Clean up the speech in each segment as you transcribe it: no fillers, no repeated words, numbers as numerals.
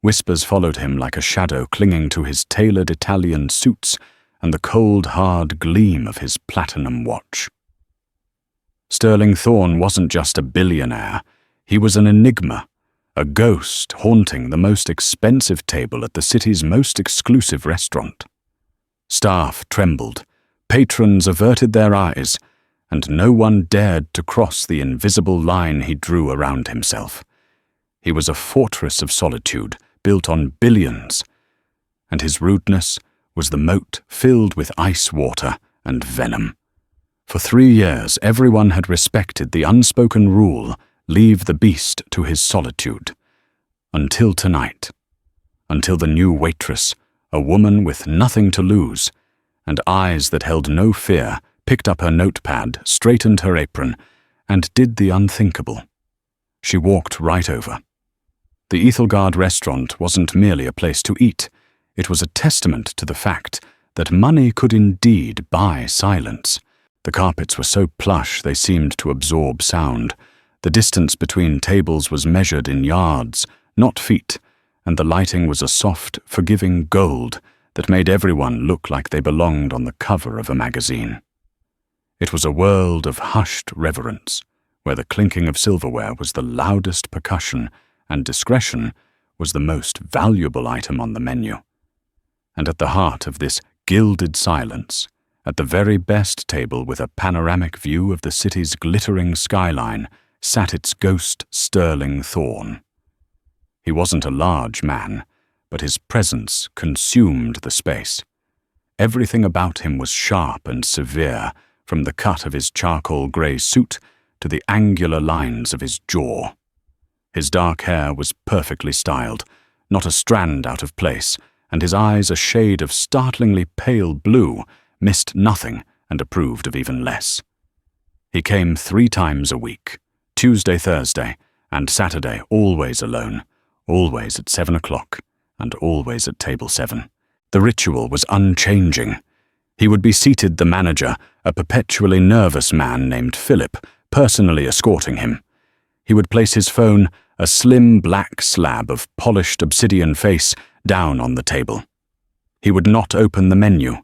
Whispers followed him like a shadow clinging to his tailored Italian suits and the cold, hard gleam of his platinum watch. Sterling Thorne wasn't just a billionaire. He was an enigma, a ghost haunting the most expensive table at the city's most exclusive restaurant. Staff trembled, patrons averted their eyes, and no one dared to cross the invisible line he drew around himself. He was a fortress of solitude built on billions, and his rudeness was the moat filled with ice water and venom. For 3 years, everyone had respected the unspoken rule, leave the beast to his solitude. Until tonight. Until the new waitress, a woman with nothing to lose, and eyes that held no fear, picked up her notepad, straightened her apron, and did the unthinkable. She walked right over. The Ethelgard restaurant wasn't merely a place to eat. It was a testament to the fact that money could indeed buy silence. The carpets were so plush they seemed to absorb sound. The distance between tables was measured in yards, not feet, and the lighting was a soft, forgiving gold that made everyone look like they belonged on the cover of a magazine. It was a world of hushed reverence, where the clinking of silverware was the loudest percussion and discretion was the most valuable item on the menu. And at the heart of this gilded silence, at the very best table with a panoramic view of the city's glittering skyline, sat its ghost Sterling Thorne. He wasn't a large man, but his presence consumed the space. Everything about him was sharp and severe, from the cut of his charcoal grey suit to the angular lines of his jaw. His dark hair was perfectly styled, not a strand out of place, and his eyes, a shade of startlingly pale blue, missed nothing and approved of even less. He came 3 times a week, Tuesday, Thursday, and Saturday, always alone, always at 7 o'clock, and always at table 7. The ritual was unchanging. He would be seated the manager, a perpetually nervous man named Philip, personally escorting him. He would place his phone, a slim black slab of polished obsidian face, down on the table. He would not open the menu.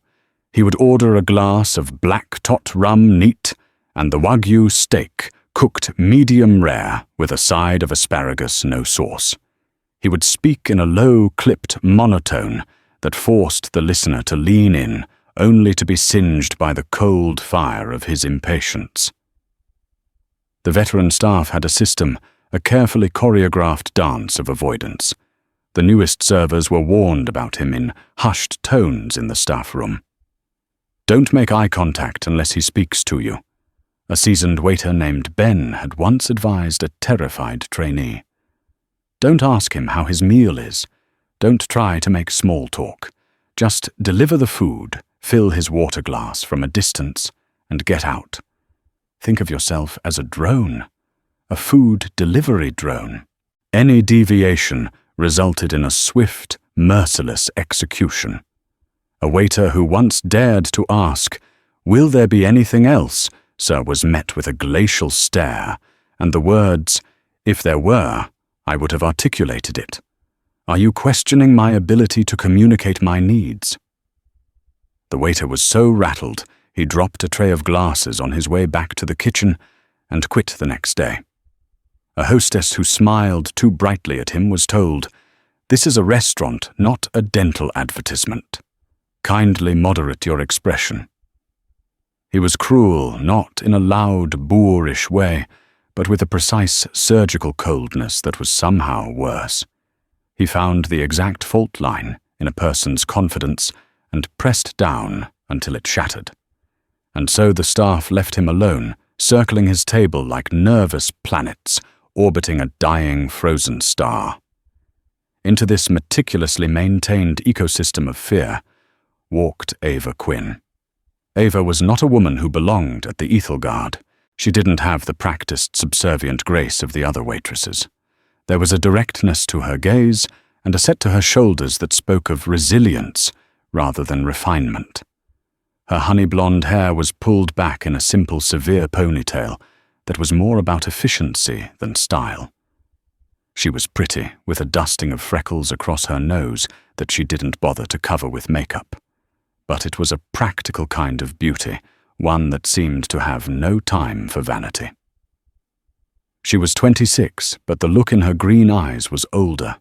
He would order a glass of black tot rum neat and the Wagyu steak, cooked medium rare with a side of asparagus no sauce. He would speak in a low-clipped monotone that forced the listener to lean in, only to be singed by the cold fire of his impatience. The veteran staff had a system, a carefully choreographed dance of avoidance. The newest servers were warned about him in hushed tones in the staff room. Don't make eye contact unless he speaks to you. A seasoned waiter named Ben had once advised a terrified trainee. Don't ask him how his meal is. Don't try to make small talk. Just deliver the food, fill his water glass from a distance, and get out. Think of yourself as a drone, a food delivery drone. Any deviation resulted in a swift, merciless execution. A waiter who once dared to ask, "Will there be anything else?" sir, was met with a glacial stare, and the words, "If there were, I would have articulated it. Are you questioning my ability to communicate my needs?" The waiter was so rattled, he dropped a tray of glasses on his way back to the kitchen and quit the next day. A hostess who smiled too brightly at him was told, "This is a restaurant, not a dental advertisement. Kindly moderate your expression." He was cruel, not in a loud, boorish way, but with a precise surgical coldness that was somehow worse. He found the exact fault line in a person's confidence and pressed down until it shattered. And so the staff left him alone, circling his table like nervous planets, orbiting a dying frozen star. Into this meticulously maintained ecosystem of fear walked Ava Quinn. Ava was not a woman who belonged at the Ethelgard. She didn't have the practiced subservient grace of the other waitresses. There was a directness to her gaze and a set to her shoulders that spoke of resilience rather than refinement. Her honey-blonde hair was pulled back in a simple, severe ponytail that was more about efficiency than style. She was pretty, with a dusting of freckles across her nose that she didn't bother to cover with makeup. But it was a practical kind of beauty, one that seemed to have no time for vanity. She was 26, but the look in her green eyes was older.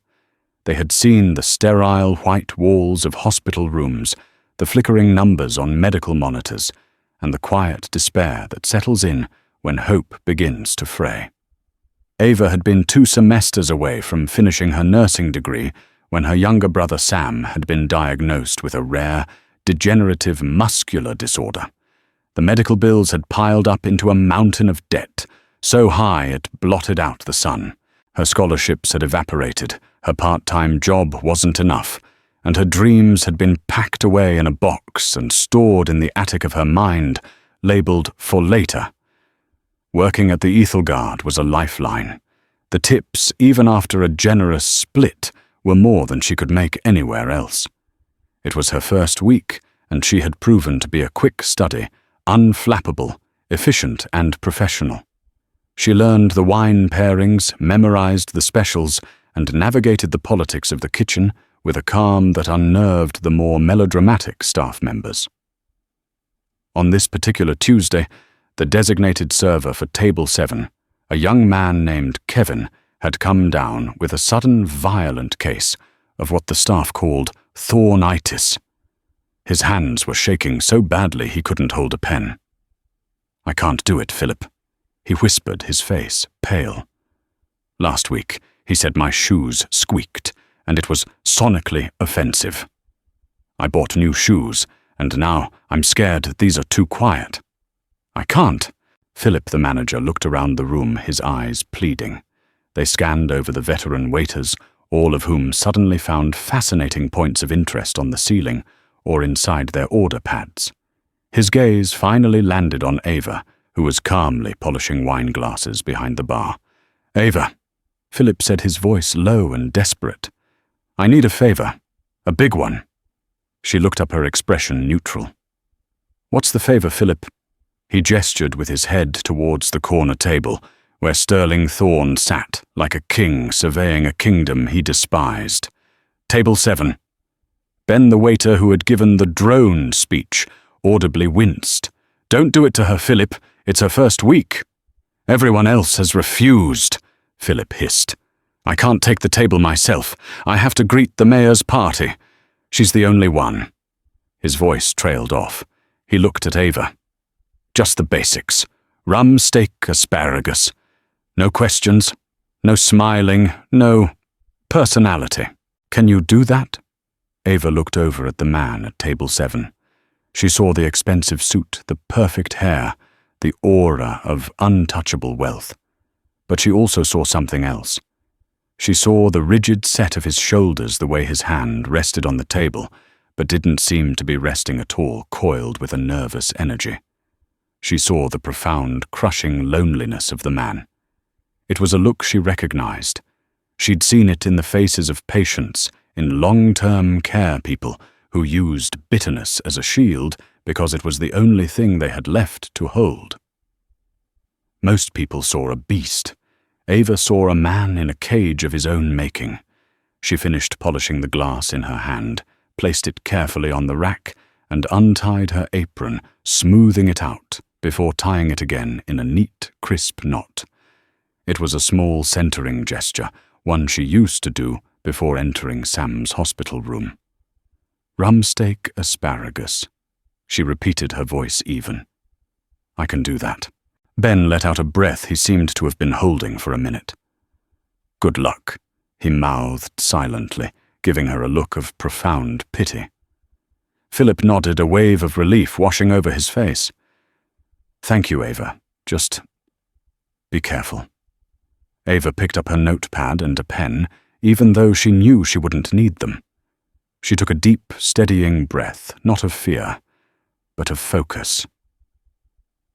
They had seen the sterile white walls of hospital rooms, the flickering numbers on medical monitors, and the quiet despair that settles in when hope begins to fray. Ava had been 2 semesters away from finishing her nursing degree when her younger brother Sam had been diagnosed with a rare, degenerative muscular disorder. The medical bills had piled up into a mountain of debt, so high it blotted out the sun. Her scholarships had evaporated, her part-time job wasn't enough, and her dreams had been packed away in a box and stored in the attic of her mind, labeled for later. Working at the Ethelgard was a lifeline. The tips, even after a generous split, were more than she could make anywhere else. It was her first week, and she had proven to be a quick study, unflappable, efficient and professional. She learned the wine pairings, memorized the specials, and navigated the politics of the kitchen with a calm that unnerved the more melodramatic staff members. On this particular Tuesday, the designated server for Table 7, a young man named Kevin, had come down with a sudden violent case of what the staff called Thornitis. His hands were shaking so badly he couldn't hold a pen. "I can't do it, Philip," he whispered, his face pale. "Last week, he said my shoes squeaked, and it was sonically offensive. I bought new shoes, and now I'm scared these are too quiet." "I can't." Philip, the manager, looked around the room, his eyes pleading. They scanned over the veteran waiters, all of whom suddenly found fascinating points of interest on the ceiling or inside their order pads. His gaze finally landed on Ava, who was calmly polishing wine glasses behind the bar. "Ava," Philip said, his voice low and desperate. "I need a favor. A big one." She looked up, her expression neutral. "What's the favor, Philip?" He gestured with his head towards the corner table, where Sterling Thorne sat like a king surveying a kingdom he despised. "Table 7. Ben, the waiter who had given the drone speech, audibly winced. "Don't do it to her, Philip. It's her first week." "Everyone else has refused," Philip hissed. "I can't take the table myself. I have to greet the mayor's party. She's the only one." His voice trailed off. He looked at Ava. "Just the basics. Rum, steak, asparagus. No questions, no smiling, no personality. Can you do that?" Ava looked over at the man at Table 7. She saw the expensive suit, the perfect hair, the aura of untouchable wealth. But she also saw something else. She saw the rigid set of his shoulders, the way his hand rested on the table, but didn't seem to be resting at all, coiled with a nervous energy. She saw the profound, crushing loneliness of the man. It was a look she recognized. She'd seen it in the faces of patients, in long-term care people who used bitterness as a shield because it was the only thing they had left to hold. Most people saw a beast. Ava saw a man in a cage of his own making. She finished polishing the glass in her hand, placed it carefully on the rack, and untied her apron, smoothing it out before tying it again in a neat, crisp knot. It was a small centering gesture, one she used to do before entering Sam's hospital room. "Rum steak, asparagus," she repeated, her voice even. "I can do that." Ben let out a breath he seemed to have been holding for a minute. "Good luck," he mouthed silently, giving her a look of profound pity. Philip nodded, a wave of relief washing over his face. "Thank you, Ava. Just be careful." Ava picked up her notepad and a pen, even though she knew she wouldn't need them. She took a deep, steadying breath, not of fear, but of focus.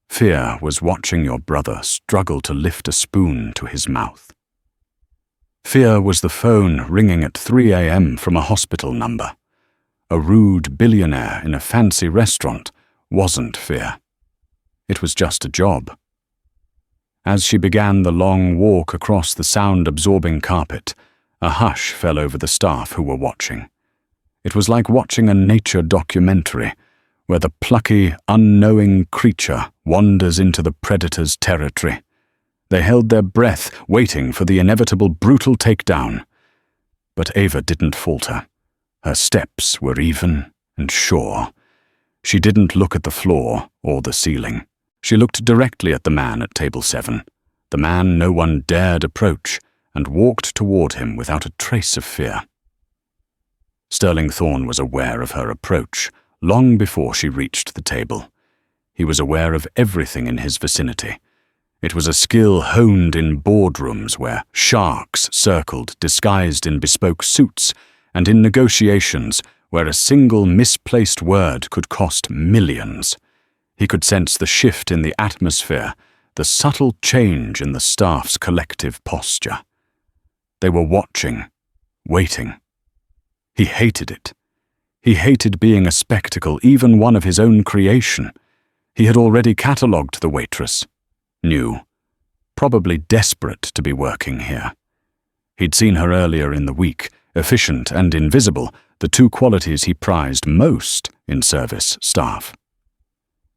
Fear was watching your brother struggle to lift a spoon to his mouth. Fear was the phone ringing at 3 a.m. from a hospital number. A rude billionaire in a fancy restaurant wasn't fear. It was just a job. As she began the long walk across the sound-absorbing carpet, a hush fell over the staff who were watching. It was like watching a nature documentary, where the plucky, unknowing creature wanders into the predator's territory. They held their breath, waiting for the inevitable brutal takedown. But Ava didn't falter. Her steps were even and sure. She didn't look at the floor or the ceiling. She looked directly at the man at table 7, the man no one dared approach, and walked toward him without a trace of fear. Sterling Thorne was aware of her approach long before she reached the table. He was aware of everything in his vicinity. It was a skill honed in boardrooms where sharks circled disguised in bespoke suits, and in negotiations where a single misplaced word could cost millions. He could sense the shift in the atmosphere, the subtle change in the staff's collective posture. They were watching, waiting. He hated it. He hated being a spectacle, even one of his own creation. He had already catalogued the waitress. New, probably desperate to be working here. He'd seen her earlier in the week, efficient and invisible, the two qualities he prized most in service staff.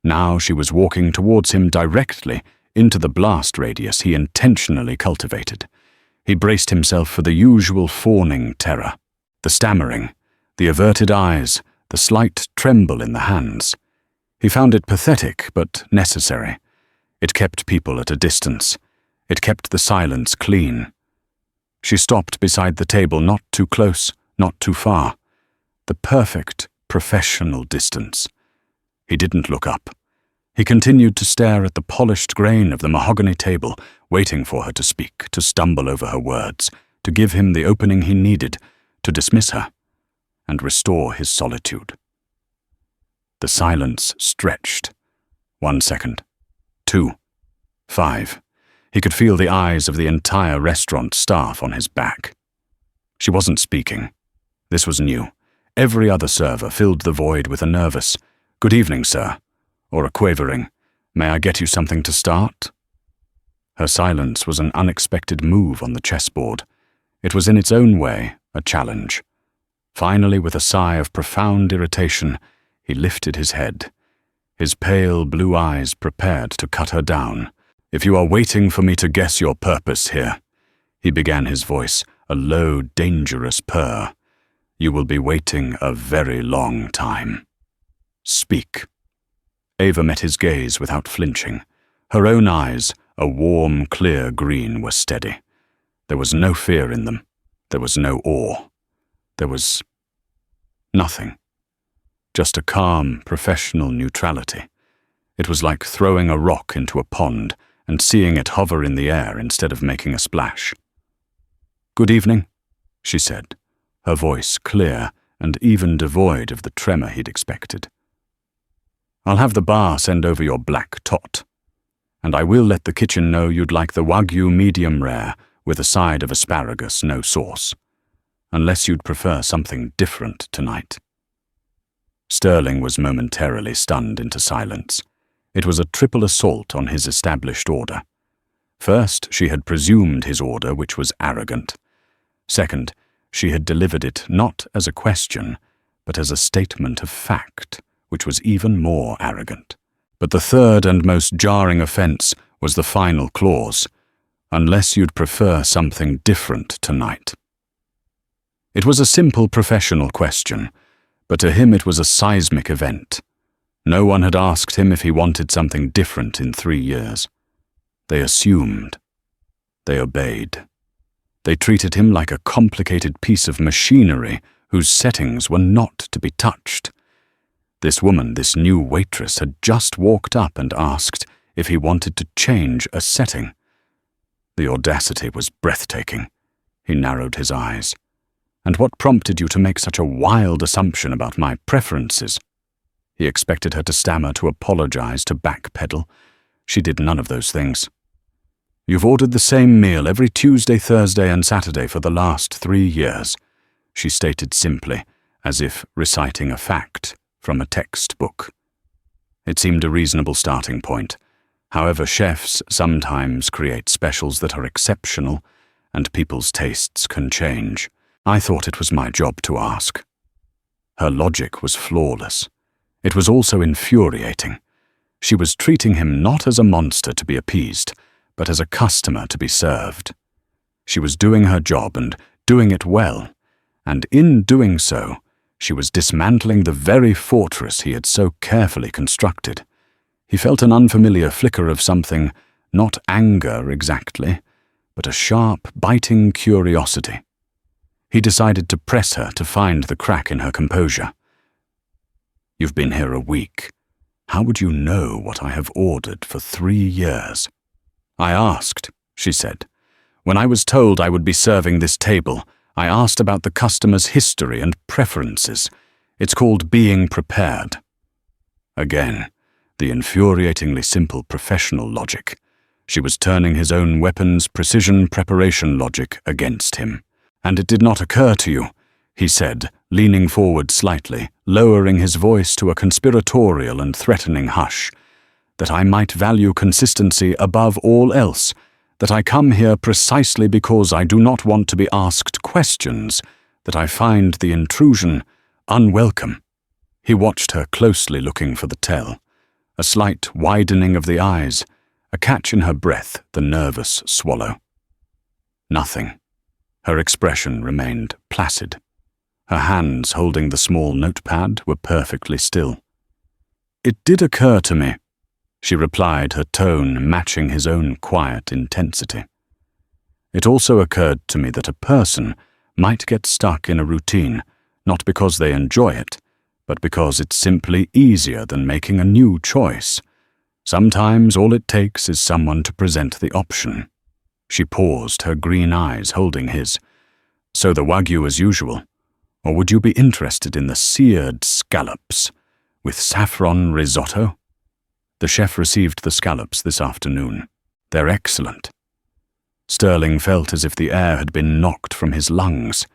Now she was walking towards him directly into the blast radius he intentionally cultivated. He braced himself for the usual fawning terror, the stammering, the averted eyes, the slight tremble in the hands. He found it pathetic but necessary. It kept people at a distance. It kept the silence clean. She stopped beside the table, not too close, not too far. The perfect, professional distance. He didn't look up. He continued to stare at the polished grain of the mahogany table, waiting for her to speak, to stumble over her words, to give him the opening he needed, to dismiss her, and restore his solitude. The silence stretched. 1 second. 2. 5. He could feel the eyes of the entire restaurant staff on his back. She wasn't speaking. This was new. Every other server filled the void with a nervous, "Good evening, sir," or a quavering, "May I get you something to start?" Her silence was an unexpected move on the chessboard. It was in its own way a challenge. Finally, with a sigh of profound irritation, he lifted his head. His pale blue eyes prepared to cut her down. "If you are waiting for me to guess your purpose here," he began, his voice a low, dangerous purr, "you will be waiting a very long time. Speak." Ava met his gaze without flinching. Her own eyes, a warm, clear green, were steady. There was no fear in them. There was no awe. There was nothing. Just a calm, professional neutrality. It was like throwing a rock into a pond and seeing it hover in the air instead of making a splash. "Good evening," she said, her voice clear and even devoid of the tremor he'd expected. "I'll have the bar send over your black tot. And I will let the kitchen know you'd like the Wagyu medium rare with a side of asparagus, no sauce. Unless you'd prefer something different tonight." Sterling was momentarily stunned into silence. It was a triple assault on his established order. First, she had presumed his order, which was arrogant. Second, she had delivered it not as a question, but as a statement of fact, which was even more arrogant. But the third and most jarring offense was the final clause, "Unless you'd prefer something different tonight." It was a simple professional question, but to him it was a seismic event. No one had asked him if he wanted something different in 3 years. They assumed. They obeyed. They treated him like a complicated piece of machinery whose settings were not to be touched. This woman, this new waitress, had just walked up and asked if he wanted to change a setting. The audacity was breathtaking. He narrowed his eyes. "And what prompted you to make such a wild assumption about my preferences?" He expected her to stammer, to apologize, to backpedal. She did none of those things. "You've ordered the same meal every Tuesday, Thursday, and Saturday for the last 3 years, she stated simply, as if reciting a fact from a textbook. It seemed a reasonable starting point, However, chefs sometimes create specials that are exceptional, and people's tastes can change. I thought it was my job to ask. Her logic was flawless. It was also infuriating. She was treating him not as a monster to be appeased, but as a customer to be served. She was doing her job and doing it well, and in doing so, she was dismantling the very fortress he had so carefully constructed. He felt an unfamiliar flicker of something, not anger exactly, but a sharp, biting curiosity. He decided to press her to find the crack in her composure. "You've been here a week. How would you know what I have ordered for 3 years?" "I asked," she said. "When I was told I would be serving this table, I asked about the customer's history and preferences. It's called being prepared." Again, the infuriatingly simple professional logic. She was turning his own weapon's precision preparation logic against him. "And it did not occur to you," he said, leaning forward slightly, lowering his voice to a conspiratorial and threatening hush, "that I might value consistency above all else, that I come here precisely because I do not want to be asked questions, that I find the intrusion unwelcome." He watched her closely, looking for the tell. A slight widening of the eyes, a catch in her breath, the nervous swallow. Nothing. Her expression remained placid. Her hands holding the small notepad were perfectly still. "It did occur to me," she replied, her tone matching his own quiet intensity. "It also occurred to me that a person might get stuck in a routine, not because they enjoy it, but because it's simply easier than making a new choice. Sometimes all it takes is someone to present the option." She paused, her green eyes holding his. "So the Wagyu as usual? Or would you be interested in the seared scallops with saffron risotto?" "The chef received the scallops this afternoon. They're excellent." Sterling felt as if the air had been knocked from his lungs.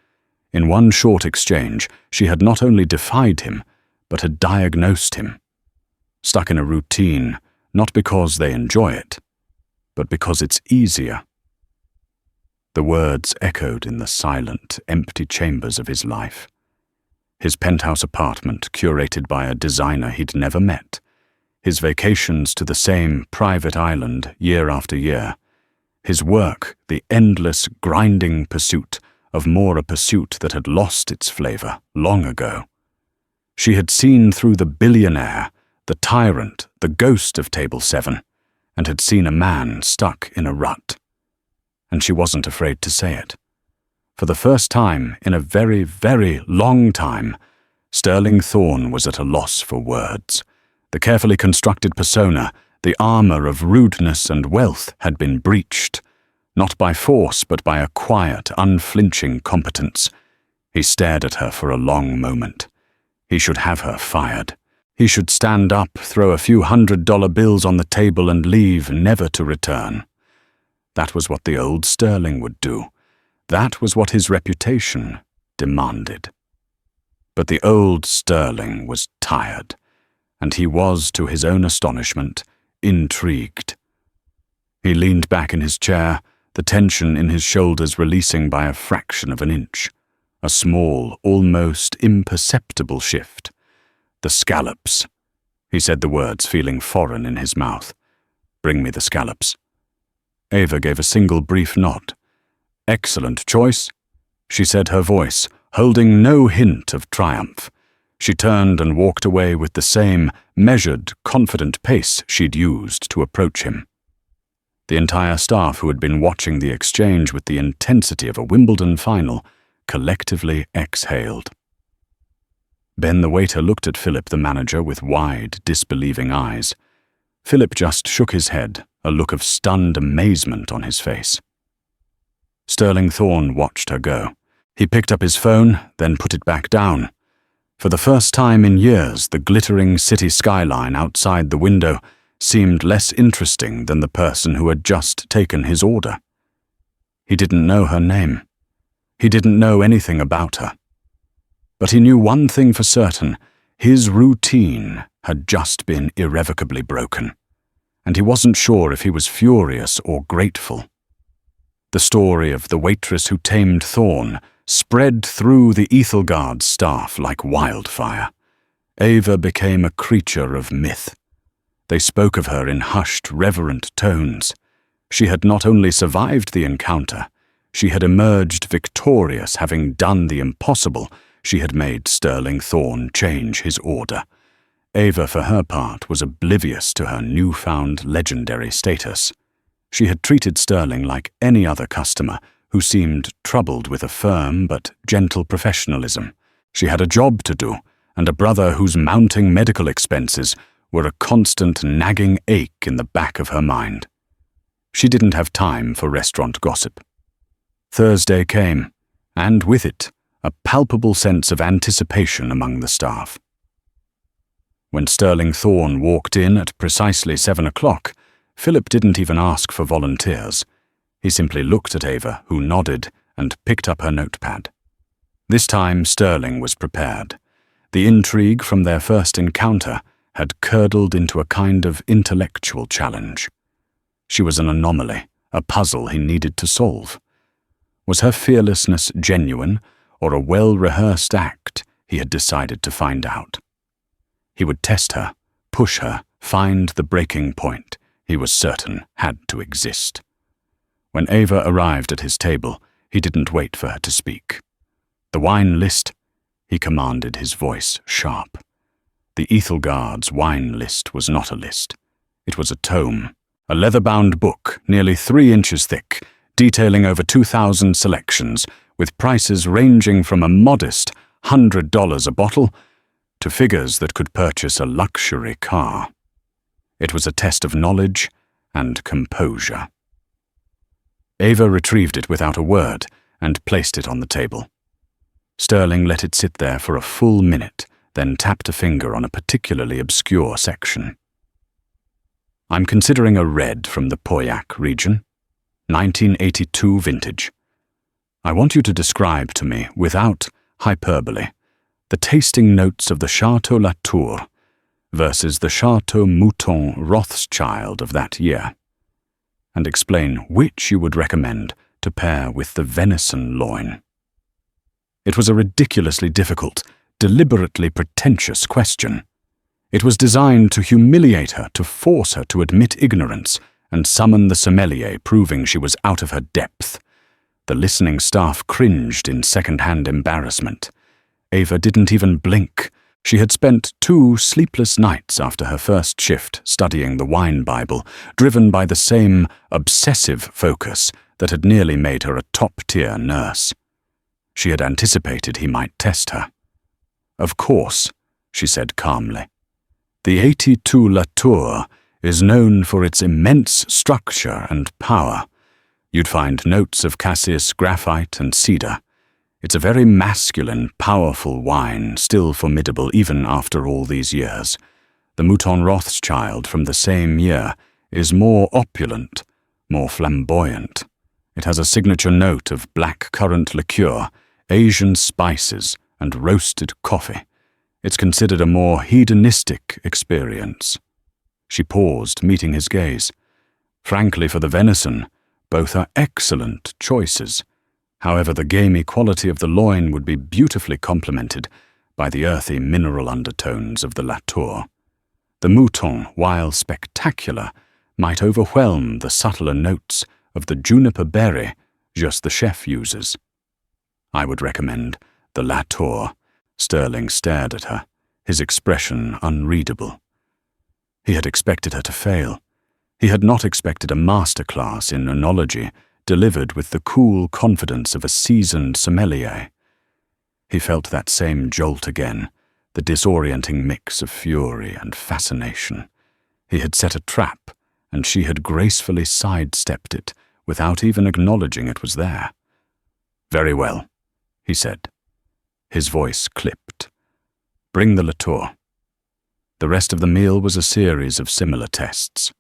In one short exchange, she had not only defied him, but had diagnosed him. Stuck in a routine, not because they enjoy it, but because it's easier. The words echoed in the silent, empty chambers of his life. His penthouse apartment, curated by a designer he'd never met. His vacations to the same private island year after year. His work, the endless, grinding pursuit of more, a pursuit that had lost its flavor long ago. She had seen through the billionaire, the tyrant, the ghost of Table 7, and had seen a man stuck in a rut. And she wasn't afraid to say it. For the first time in a very, very long time, Sterling Thorne was at a loss for words. The carefully constructed persona, the armor of rudeness and wealth, had been breached, not by force but by a quiet, unflinching competence. He stared at her for a long moment. He should have her fired. He should stand up, throw a few $100 bills on the table and leave, never to return. That was what the old Sterling would do. That was what his reputation demanded. But the old Sterling was tired, and he was, to his own astonishment, intrigued. He leaned back in his chair, the tension in his shoulders releasing by a fraction of an inch. A small, almost imperceptible shift. "The scallops." He said the words, feeling foreign in his mouth. "Bring me the scallops." Ava gave a single brief nod. "Excellent choice," she said, her voice holding no hint of triumph. She turned and walked away with the same measured, confident pace she'd used to approach him. The entire staff, who had been watching the exchange with the intensity of a Wimbledon final, collectively exhaled. Ben the waiter looked at Philip the manager with wide, disbelieving eyes. Philip just shook his head, a look of stunned amazement on his face. Sterling Thorne watched her go. He picked up his phone, then put it back down. For the first time in years, the glittering city skyline outside the window seemed less interesting than the person who had just taken his order. He didn't know her name. He didn't know anything about her. But he knew one thing for certain: his routine had just been irrevocably broken. and he wasn't sure if he was furious or grateful. The story of the waitress who tamed Thorne spread through the Ethelgard's staff like wildfire. Ava became a creature of myth. They spoke of her in hushed, reverent tones. She had not only survived the encounter, she had emerged victorious, having done the impossible. She had made Sterling Thorne change his order. Ava, for her part, was oblivious to her newfound legendary status. She had treated Sterling like any other customer who seemed troubled with a firm but gentle professionalism. She had a job to do, and a brother whose mounting medical expenses were a constant nagging ache in the back of her mind. She didn't have time for restaurant gossip. Thursday came, and with it, a palpable sense of anticipation among the staff. When Sterling Thorne walked in at precisely 7 o'clock, Philip didn't even ask for volunteers. He simply looked at Ava, who nodded and picked up her notepad. This time Sterling was prepared. The intrigue from their first encounter had curdled into a kind of intellectual challenge. She was an anomaly, a puzzle he needed to solve. Was her fearlessness genuine, or a well-rehearsed act he had decided to find out? He would test her, push her, find the breaking point he was certain had to exist. When Ava arrived at his table, he didn't wait for her to speak. "The wine list," he commanded, his voice sharp. The Ethelgard's wine list was not a list. It was a tome, a leather-bound book nearly 3 inches thick, detailing over 2,000 selections, with prices ranging from a modest $100 a bottle to figures that could purchase a luxury car. It was a test of knowledge and composure. Ava retrieved it without a word and placed it on the table. Sterling let it sit there for a full minute, then tapped a finger on a particularly obscure section. "I'm considering a red from the Pauillac region, 1982 vintage. I want you to describe to me, without hyperbole, the tasting notes of the Chateau Latour versus the Chateau Mouton Rothschild of that year, and explain which you would recommend to pair with the venison loin." It was a ridiculously difficult, deliberately pretentious question. It was designed to humiliate her, to force her to admit ignorance, and summon the sommelier, proving she was out of her depth. The listening staff cringed in second-hand embarrassment. Ava didn't even blink. She had spent 2 sleepless nights after her first shift studying the wine Bible, driven by the same obsessive focus that had nearly made her a top-tier nurse. She had anticipated he might test her. "Of course," she said calmly. "The 82 Latour is known for its immense structure and power. You'd find notes of Cassius graphite and cedar. It's a very masculine, powerful wine, still formidable even after all these years. The Mouton Rothschild from the same year is more opulent, more flamboyant. It has a signature note of black currant liqueur, Asian spices, and roasted coffee. It's considered a more hedonistic experience." She paused, meeting his gaze. "Frankly, for the venison, both are excellent choices. However, the gamey quality of the loin would be beautifully complemented by the earthy mineral undertones of the Latour. The Mouton, while spectacular, might overwhelm the subtler notes of the juniper berry just the chef uses. I would recommend the Latour." Sterling stared at her, his expression unreadable. He had expected her to fail. He had not expected a masterclass in oenology delivered with the cool confidence of a seasoned sommelier. He felt that same jolt again, the disorienting mix of fury and fascination. He had set a trap, and she had gracefully sidestepped it without even acknowledging it was there. "Very well," he said. His voice clipped. "Bring the Latour." The rest of the meal was a series of similar tests.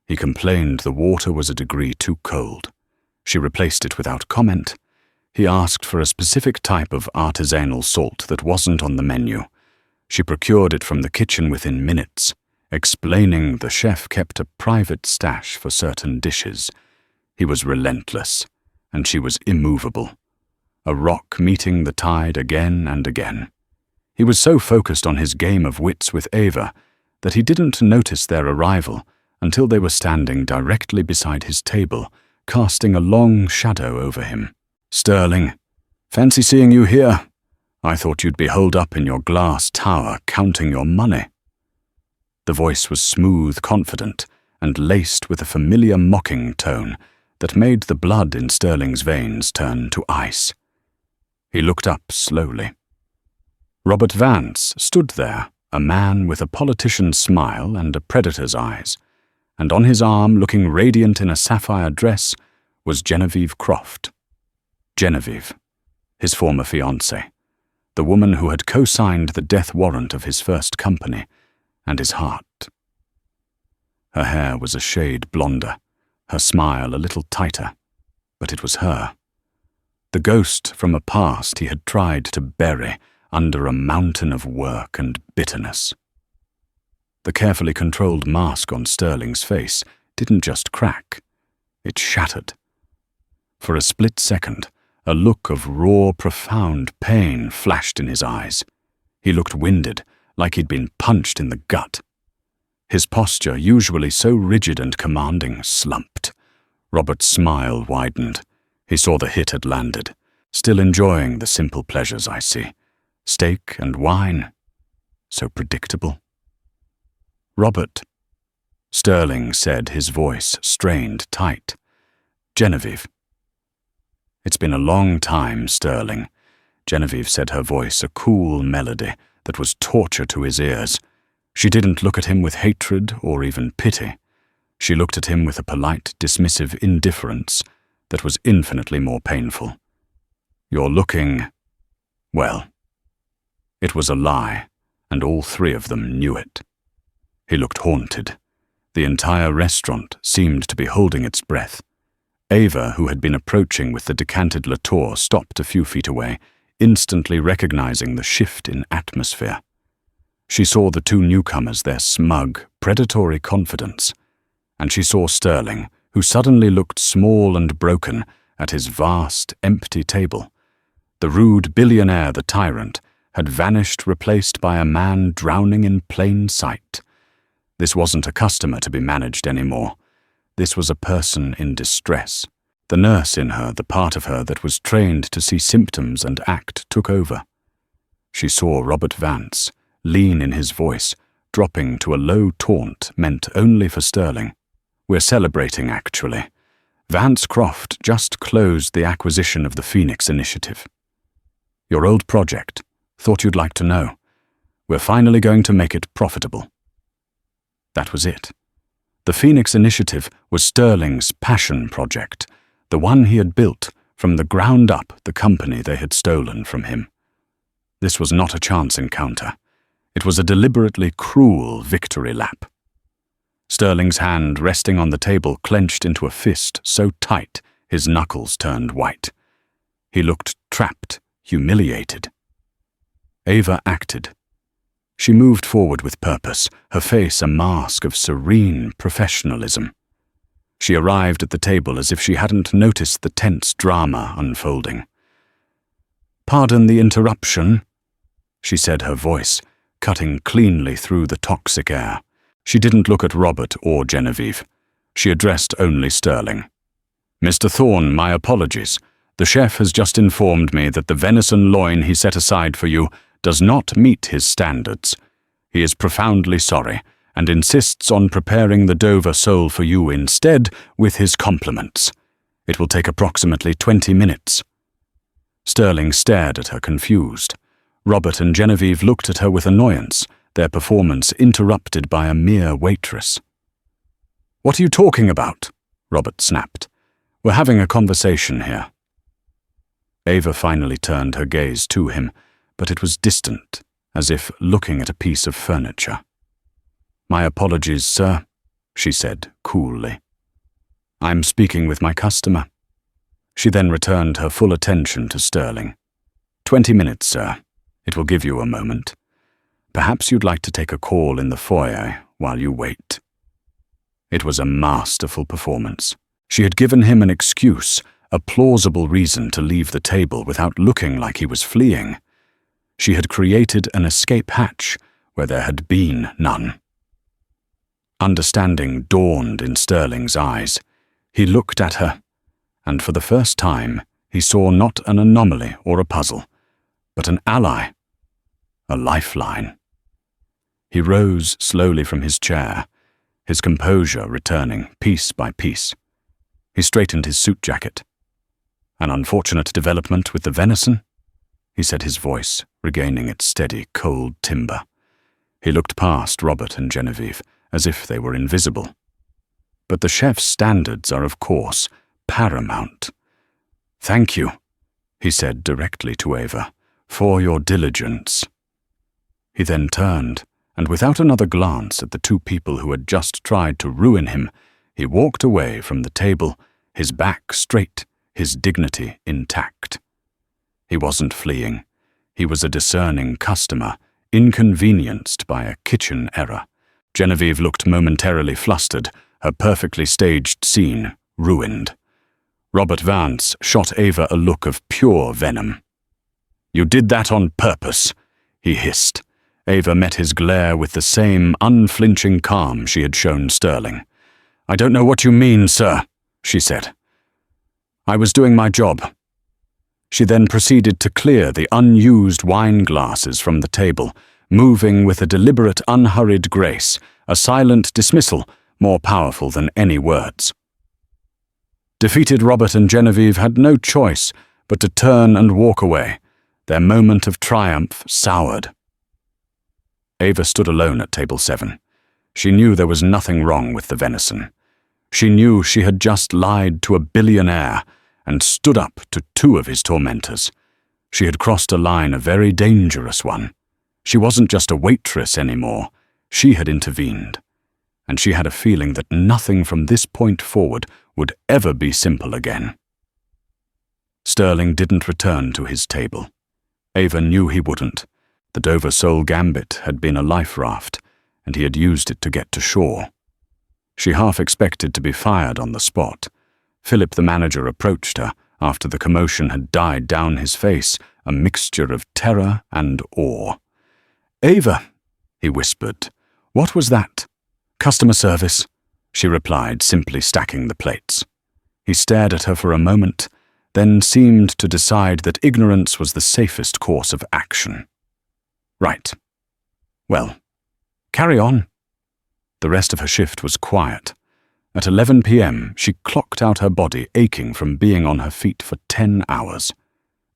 He complained the water was a degree too cold. She replaced it without comment. He asked for a specific type of artisanal salt that wasn't on the menu. She procured it from the kitchen within minutes. explaining the chef kept a private stash for certain dishes. He was relentless, and she was immovable, a rock meeting the tide again and again. He was so focused on his game of wits with Ava that he didn't notice their arrival until they were standing directly beside his table, casting a long shadow over him. "Sterling, fancy seeing you here. I thought you'd be holed up in your glass tower counting your money." The voice was smooth, confident, and laced with a familiar mocking tone that made the blood in Sterling's veins turn to ice. He looked up slowly. Robert Vance stood there, a man with a politician's smile and a predator's eyes, and on his arm, looking radiant in a sapphire dress, was Genevieve Croft. Genevieve, his former fiancée, the woman who had co-signed the death warrant of his first company, and his heart. Her hair was a shade blonder, her smile a little tighter, but it was her. The ghost from a past he had tried to bury under a mountain of work and bitterness. The carefully controlled mask on Sterling's face didn't just crack, it shattered. For a split second, a look of raw, profound pain flashed in his eyes. He looked winded, like he'd been punched in the gut. His posture, usually so rigid and commanding, slumped. Robert's smile widened. He saw the hit had landed. Still enjoying the simple pleasures I see. Steak and wine. So predictable. "Robert," Sterling said, his voice strained tight. "Genevieve." "It's been a long time, Sterling," Genevieve said, her voice a cool melody that was torture to his ears. She didn't look at him with hatred or even pity. She looked at him with a polite, dismissive indifference that was infinitely more painful. "You're looking... well." It was a lie, and all three of them knew it. He looked haunted. The entire restaurant seemed to be holding its breath. Ava, who had been approaching with the decanted Latour, stopped a few feet away, instantly recognizing the shift in atmosphere. She saw the two newcomers, their smug, predatory confidence, and she saw Sterling, who suddenly looked small and broken at his vast, empty table. The rude billionaire, the tyrant, had vanished, replaced by a man drowning in plain sight. This wasn't a customer to be managed anymore. This was a person in distress. The nurse in her, the part of her that was trained to see symptoms and act, took over. She saw Robert Vance, lean in his voice, dropping to a low taunt meant only for Sterling. "We're celebrating, actually. Vance Croft just closed the acquisition of the Phoenix Initiative. Your old project. Thought you'd like to know. We're finally going to make it profitable." That was it. The Phoenix Initiative was Sterling's passion project, the one he had built from the ground up, the company they had stolen from him. This was not a chance encounter. It was a deliberately cruel victory lap. Sterling's hand, resting on the table, clenched into a fist so tight his knuckles turned white. He looked trapped, humiliated. Ava acted. She moved forward with purpose, her face a mask of serene professionalism. She arrived at the table as if she hadn't noticed the tense drama unfolding. "Pardon the interruption," she said, her voice cutting cleanly through the toxic air. She didn't look at Robert or Genevieve. She addressed only Sterling. "Mr. Thorne, my apologies. The chef has just informed me that the venison loin he set aside for you does not meet his standards. He is profoundly sorry and insists on preparing the Dover sole for you instead with his compliments. It will take approximately 20 minutes. Sterling stared at her, confused. Robert and Genevieve looked at her with annoyance, their performance interrupted by a mere waitress. "What are you talking about?" Robert snapped. "We're having a conversation here." Ava finally turned her gaze to him, but it was distant, as if looking at a piece of furniture. "My apologies, sir," she said coolly. "I'm speaking with my customer." She then returned her full attention to Sterling. 20 minutes, sir. It will give you a moment. Perhaps you'd like to take a call in the foyer while you wait." It was a masterful performance. She had given him an excuse, a plausible reason to leave the table without looking like he was fleeing. She had created an escape hatch where there had been none. Understanding dawned in Sterling's eyes. He looked at her, and for the first time he saw not an anomaly or a puzzle, but an ally, a lifeline. He rose slowly from his chair, his composure returning piece by piece. He straightened his suit jacket. "An unfortunate development with the venison?" he said, his voice regaining its steady, cold timbre. He looked past Robert and Genevieve, as if they were invisible. "But the chef's standards are, of course, paramount. Thank you," he said directly to Ava, "for your diligence." He then turned, and without another glance at the two people who had just tried to ruin him, he walked away from the table, his back straight, his dignity intact. He wasn't fleeing. He was a discerning customer, inconvenienced by a kitchen error. Genevieve looked momentarily flustered, her perfectly staged scene ruined. Robert Vance shot Ava a look of pure venom. "You did that on purpose," he hissed. Ava met his glare with the same unflinching calm she had shown Sterling. "I don't know what you mean, sir," she said. "I was doing my job." She then proceeded to clear the unused wine glasses from the table, moving with a deliberate, unhurried grace, a silent dismissal more powerful than any words. Defeated Robert and Genevieve had no choice but to turn and walk away, their moment of triumph soured. Ava stood alone at table 7. She knew there was nothing wrong with the venison. She knew she had just lied to a billionaire and stood up to 2 of his tormentors. She had crossed a line, a very dangerous one. She wasn't just a waitress anymore. She had intervened. And she had a feeling that nothing from this point forward would ever be simple again. Sterling didn't return to his table. Ava knew he wouldn't. The Dover Soul Gambit had been a life raft, and he had used it to get to shore. She half expected to be fired on the spot. Philip, the manager, approached her after the commotion had died down his face, a mixture of terror and awe. "Ava," he whispered. "What was that?" "Customer service," she replied, simply stacking the plates. He stared at her for a moment, then seemed to decide that ignorance was the safest course of action. "Right. Well, carry on." The rest of her shift was quiet. At 11 p.m., she clocked out her body aching from being on her feet for 10 hours.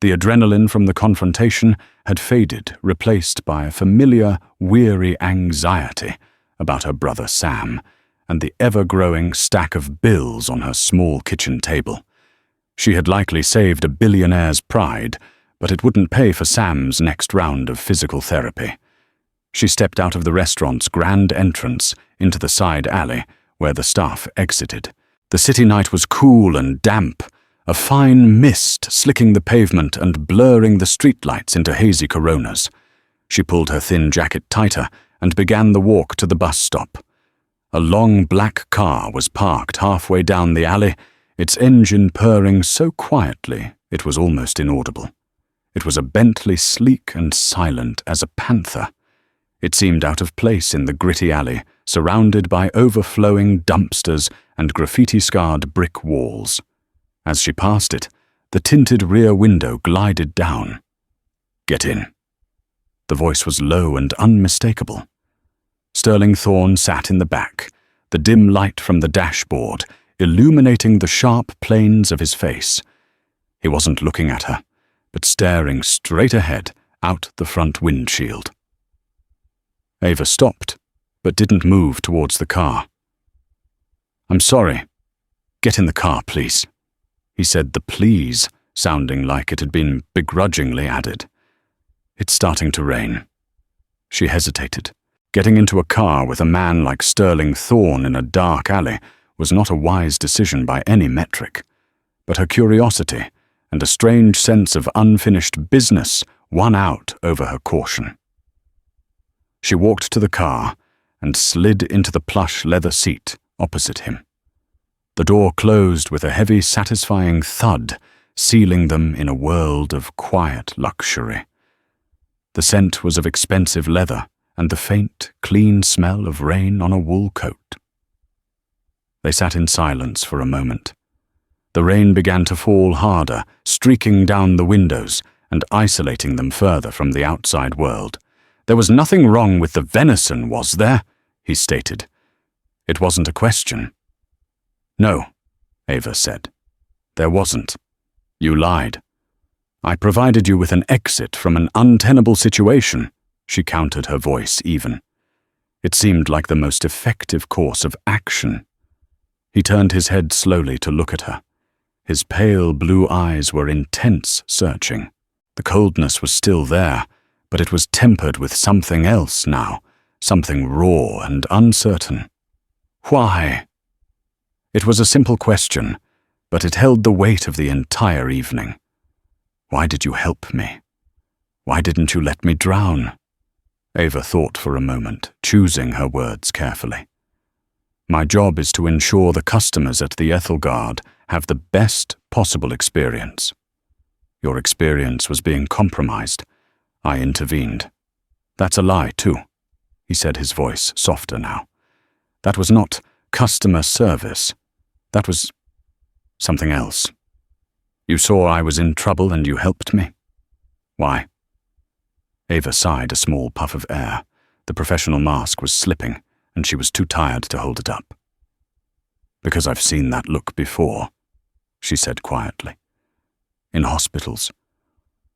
The adrenaline from the confrontation had faded, replaced by a familiar, weary anxiety about her brother Sam and the ever-growing stack of bills on her small kitchen table. She had likely saved a billionaire's pride, but it wouldn't pay for Sam's next round of physical therapy. She stepped out of the restaurant's grand entrance into the side alley where the staff exited. The city night was cool and damp, a fine mist slicking the pavement and blurring the streetlights into hazy coronas. She pulled her thin jacket tighter and began the walk to the bus stop. A long black car was parked halfway down the alley, its engine purring so quietly it was almost inaudible. It was a Bentley sleek and silent as a panther. It seemed out of place in the gritty alley, surrounded by overflowing dumpsters and graffiti-scarred brick walls. As she passed it, the tinted rear window glided down. "Get in." The voice was low and unmistakable. Sterling Thorne sat in the back, the dim light from the dashboard illuminating the sharp planes of his face. He wasn't looking at her, but staring straight ahead out the front windshield. Ava stopped, but didn't move towards the car. "I'm sorry. Get in the car, please." He said the please, sounding like it had been begrudgingly added. "It's starting to rain." She hesitated. Getting into a car with a man like Sterling Thorne in a dark alley was not a wise decision by any metric, but her curiosity and a strange sense of unfinished business won out over her caution. She walked to the car and slid into the plush leather seat opposite him. The door closed with a heavy, satisfying thud, sealing them in a world of quiet luxury. The scent was of expensive leather and the faint, clean smell of rain on a wool coat. They sat in silence for a moment. The rain began to fall harder, streaking down the windows and isolating them further from the outside world. "There was nothing wrong with the venison, was there?" he stated. It wasn't a question. "No," Ava said. "There wasn't. You lied. I provided you with an exit from an untenable situation," she countered, her voice even. It seemed like the most effective course of action. He turned his head slowly to look at her. His pale blue eyes were intense, searching. The coldness was still there, but it was tempered with something else now, something raw and uncertain. "Why?" It was a simple question, but it held the weight of the entire evening. "Why did you help me? Why didn't you let me drown?" Ava thought for a moment, choosing her words carefully. "My job is to ensure the customers at the Ethelgard have the best possible experience. Your experience was being compromised. I intervened. That's a lie, too," he said, his voice softer now. "That was not customer service. That was something else. You saw I was in trouble and you helped me. Why?" Ava sighed a small puff of air. The professional mask was slipping, and she was too tired to hold it up. "Because I've seen that look before," she said quietly. "In hospitals.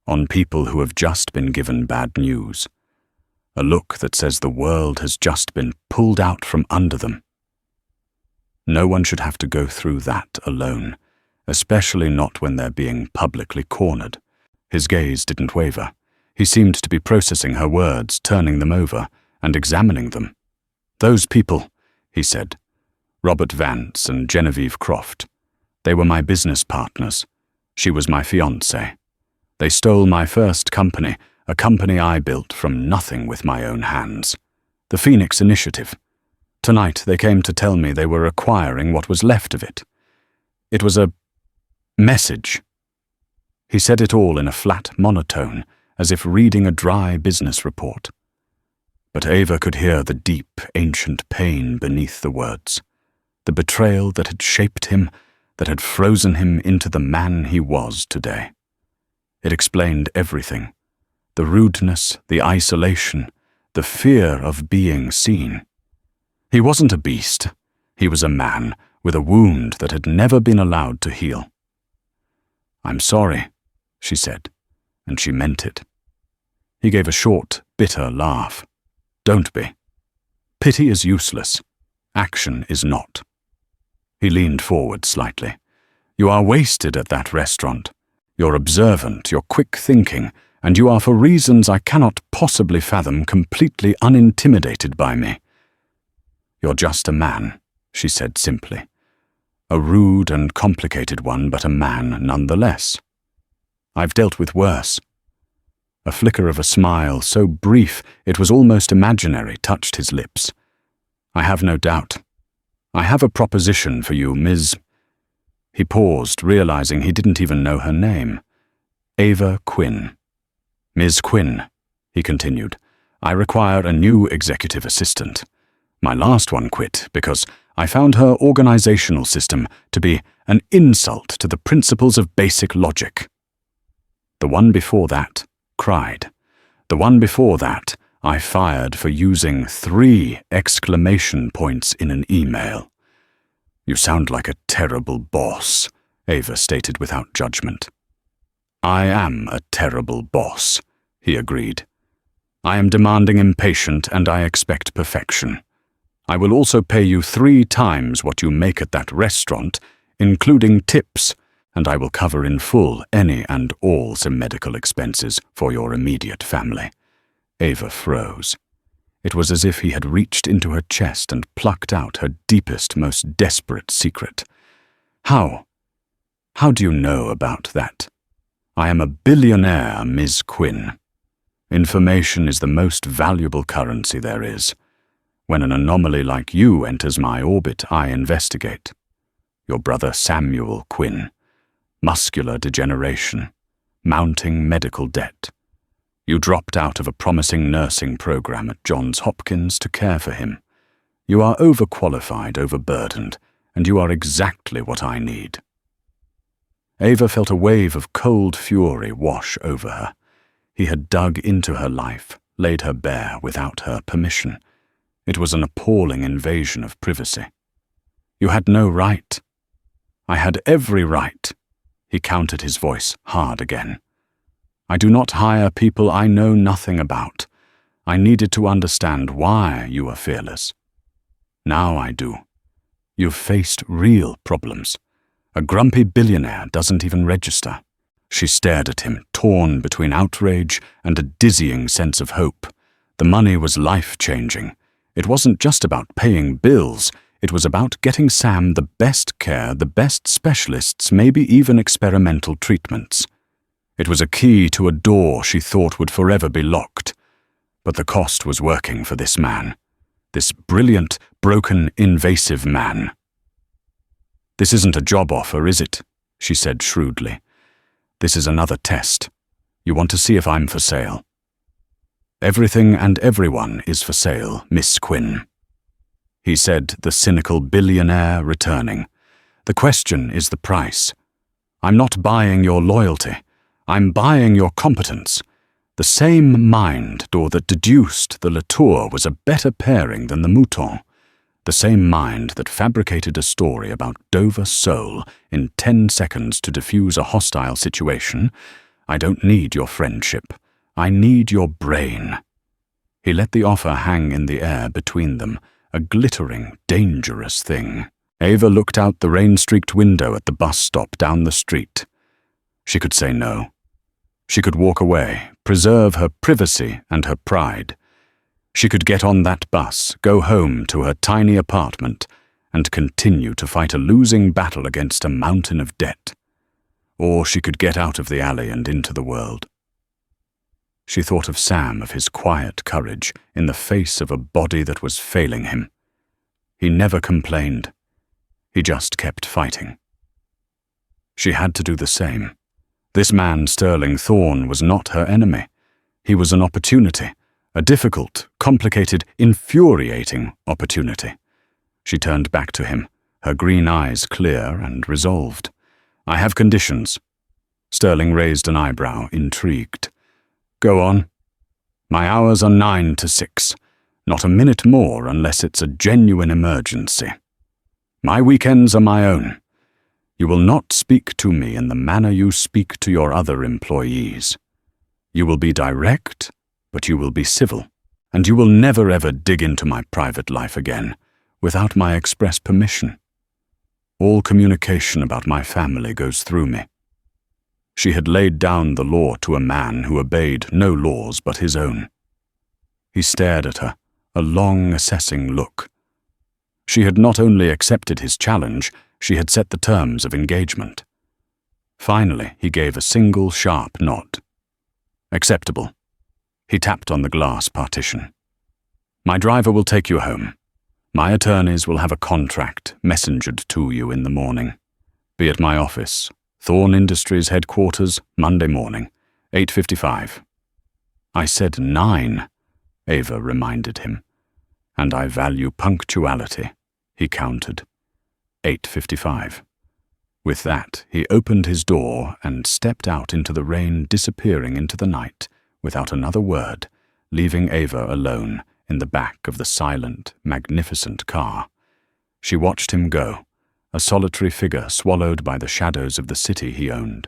On people who have just been given bad news. A look that says the world has just been pulled out from under them. No one should have to go through that alone, especially not when they're being publicly cornered." His gaze didn't waver. He seemed to be processing her words, turning them over, and examining them. "Those people," he said. "Robert Vance and Genevieve Croft. They were my business partners. She was my fiancée. They stole my first company, a company I built from nothing with my own hands. The Phoenix Initiative. Tonight they came to tell me they were acquiring what was left of it. It was a message." He said it all in a flat monotone, as if reading a dry business report. But Ava could hear the deep, ancient pain beneath the words. The betrayal that had shaped him, that had frozen him into the man he was today. It explained everything. The rudeness, the isolation, the fear of being seen. He wasn't a beast. He was a man with a wound that had never been allowed to heal. "I'm sorry," she said, and she meant it. He gave a short, bitter laugh. "Don't be. Pity is useless. Action is not." He leaned forward slightly. "You are wasted at that restaurant. You're observant, you're quick-thinking, and you are, for reasons I cannot possibly fathom, completely unintimidated by me. You're just a man," she said simply. "A rude and complicated one, but a man nonetheless. I've dealt with worse." A flicker of a smile, so brief it was almost imaginary, touched his lips. "I have no doubt. I have a proposition for you, Ms." He paused, realizing he didn't even know her name. "Ava Quinn." "Ms. Quinn," he continued, "I require a new executive assistant. My last one quit because I found her organizational system to be an insult to the principles of basic logic. The one before that cried. The one before that I fired for using 3 exclamation points in an email." "You sound like a terrible boss," Ava stated without judgment. "I am a terrible boss," he agreed. "I am demanding, impatient, and I expect perfection. I will also pay you 3 times what you make at that restaurant, including tips, and I will cover in full any and all medical expenses for your immediate family." Ava froze. It was as if he had reached into her chest and plucked out her deepest, most desperate secret. "How? How do you know about that? I am a billionaire, Ms. Quinn. Information is the most valuable currency there is. When an anomaly like you enters my orbit, I investigate. Your brother Samuel Quinn. Muscular degeneration. Mounting medical debt. You dropped out of a promising nursing program at Johns Hopkins to care for him. You are overqualified, overburdened, and you are exactly what I need. Ava felt a wave of cold fury wash over her. He had dug into her life, laid her bare without her permission. It was an appalling invasion of privacy. You had no right. I had every right. He countered, his voice hard again. I do not hire people I know nothing about. I needed to understand why you are fearless. Now I do. You've faced real problems. A grumpy billionaire doesn't even register. She stared at him, torn between outrage and a dizzying sense of hope. The money was life-changing. It wasn't just about paying bills. It was about getting Sam the best care, the best specialists, maybe even experimental treatments. It was a key to a door she thought would forever be locked. But the cost was working for this man. This brilliant, broken, invasive man. This isn't a job offer, is it? She said shrewdly. This is another test. You want to see if I'm for sale. Everything and everyone is for sale, Miss Quinn. He said, the cynical billionaire returning. The question is the price. I'm not buying your loyalty. I'm buying your competence. The same mind door that deduced the Latour was a better pairing than the Mouton. The same mind that fabricated a story about Dover Soul in 10 seconds to diffuse a hostile situation. I don't need your friendship. I need your brain. He let the offer hang in the air between them, a glittering, dangerous thing. Ava looked out the rain-streaked window at the bus stop down the street. She could say no. She could walk away, preserve her privacy and her pride. She could get on that bus, go home to her tiny apartment, and continue to fight a losing battle against a mountain of debt. Or she could get out of the alley and into the world. She thought of Sam, of his quiet courage, in the face of a body that was failing him. He never complained. He just kept fighting. She had to do the same. This man, Sterling Thorne, was not her enemy. He was an opportunity, a difficult, complicated, infuriating opportunity. She turned back to him, her green eyes clear and resolved. I have conditions. Sterling raised an eyebrow, intrigued. Go on. My hours are 9 to 6. Not a minute more unless it's a genuine emergency. My weekends are my own. You will not speak to me in the manner you speak to your other employees. You will be direct, but you will be civil, and you will never ever dig into my private life again, without my express permission. All communication about my family goes through me. She had laid down the law to a man who obeyed no laws but his own. He stared at her, a long, assessing look. She had not only accepted his challenge, she had set the terms of engagement. Finally, he gave a single sharp nod. Acceptable. He tapped on the glass partition. My driver will take you home. My attorneys will have a contract messengered to you in the morning. Be at my office, Thorne Industries headquarters, Monday morning, 8:55. I said 9, Ava reminded him. And I value punctuality, he countered. 8:55. With that, he opened his door and stepped out into the rain, disappearing into the night, without another word, leaving Ava alone in the back of the silent, magnificent car. She watched him go, a solitary figure swallowed by the shadows of the city he owned.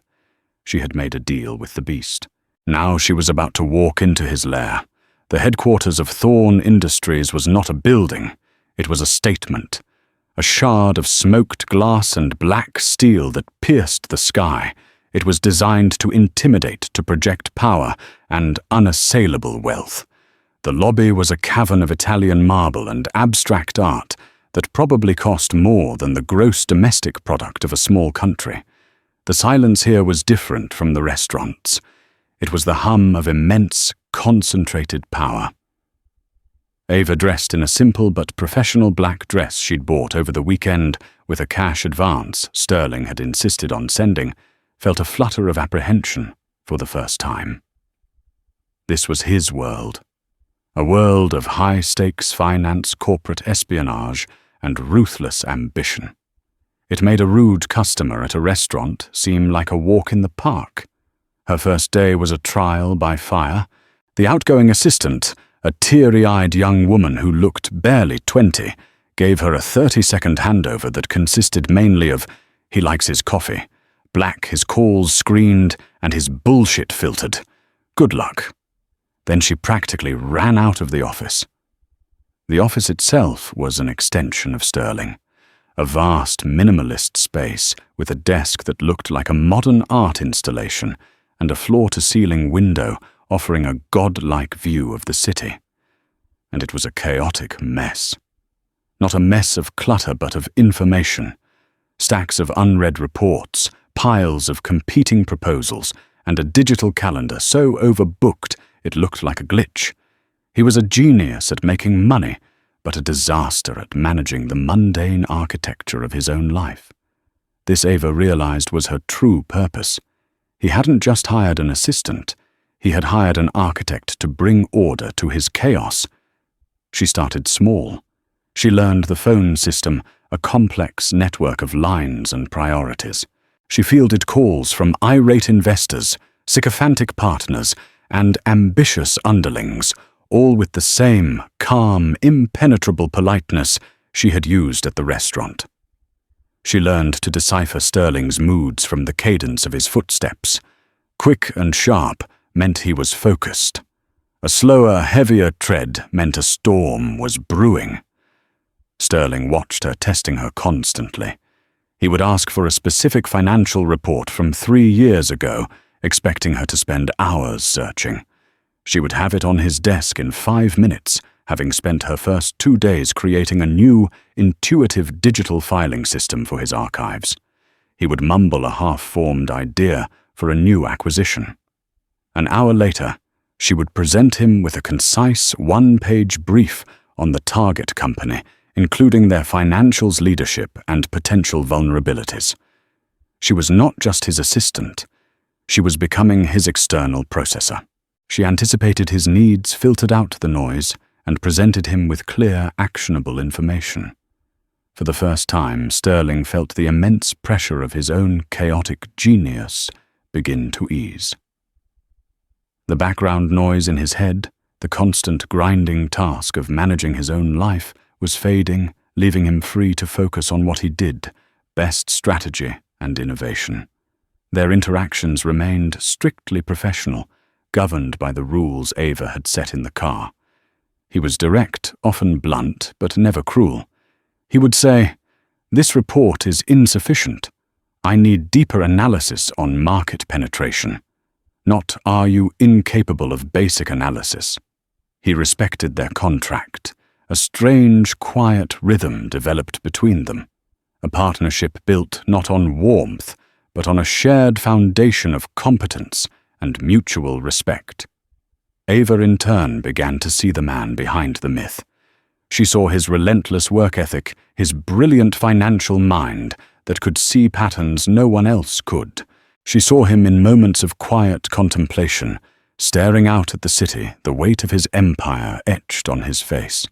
She had made a deal with the beast. Now she was about to walk into his lair. The headquarters of Thorne Industries was not a building. It was a statement. A shard of smoked glass and black steel that pierced the sky. It was designed to intimidate, to project power and unassailable wealth. The lobby was a cavern of Italian marble and abstract art that probably cost more than the gross domestic product of a small country. The silence here was different from the restaurants. It was the hum of immense, concentrated power. Ava, dressed in a simple but professional black dress she'd bought over the weekend with a cash advance Sterling had insisted on sending, felt a flutter of apprehension for the first time. This was his world. A world of high-stakes finance, corporate espionage, and ruthless ambition. It made a rude customer at a restaurant seem like a walk in the park. Her first day was a trial by fire. The outgoing assistant, a teary-eyed young woman who looked barely 20, gave her a 30-second handover that consisted mainly of, "He likes his coffee, black, his calls screened, and his bullshit filtered. Good luck." Then she practically ran out of the office. The office itself was an extension of Sterling. A vast, minimalist space with a desk that looked like a modern art installation and a floor-to-ceiling window offering a godlike view of the city. And it was a chaotic mess. Not a mess of clutter, but of information. Stacks of unread reports, piles of competing proposals, and a digital calendar so overbooked it looked like a glitch. He was a genius at making money, but a disaster at managing the mundane architecture of his own life. This, Ava realized, was her true purpose. He hadn't just hired an assistant. He had hired an architect to bring order to his chaos. She started small. She learned the phone system, a complex network of lines and priorities. She fielded calls from irate investors, sycophantic partners, and ambitious underlings, all with the same calm, impenetrable politeness she had used at the restaurant. She learned to decipher Sterling's moods from the cadence of his footsteps. Quick and sharp meant he was focused. A slower, heavier tread meant a storm was brewing. Sterling watched her, testing her constantly. He would ask for a specific financial report from 3 years ago, expecting her to spend hours searching. She would have it on his desk in 5 minutes, having spent her first 2 days creating a new, intuitive digital filing system for his archives. He would mumble a half-formed idea for a new acquisition. An hour later, she would present him with a concise one-page brief on the target company, including their financials, leadership, and potential vulnerabilities. She was not just his assistant. She was becoming his external processor. She anticipated his needs, filtered out the noise, and presented him with clear, actionable information. For the first time, Sterling felt the immense pressure of his own chaotic genius begin to ease. The background noise in his head, the constant grinding task of managing his own life, was fading, leaving him free to focus on what he did, best: strategy and innovation. Their interactions remained strictly professional, governed by the rules Ava had set in the car. He was direct, often blunt, but never cruel. He would say, "This report is insufficient. I need deeper analysis on market penetration. Not, are you incapable of basic analysis?" He respected their contract. A strange, quiet rhythm developed between them. A partnership built not on warmth, but on a shared foundation of competence and mutual respect. Ava, in turn, began to see the man behind the myth. She saw his relentless work ethic, his brilliant financial mind that could see patterns no one else could. She saw him in moments of quiet contemplation, staring out at the city, the weight of his empire etched on his face.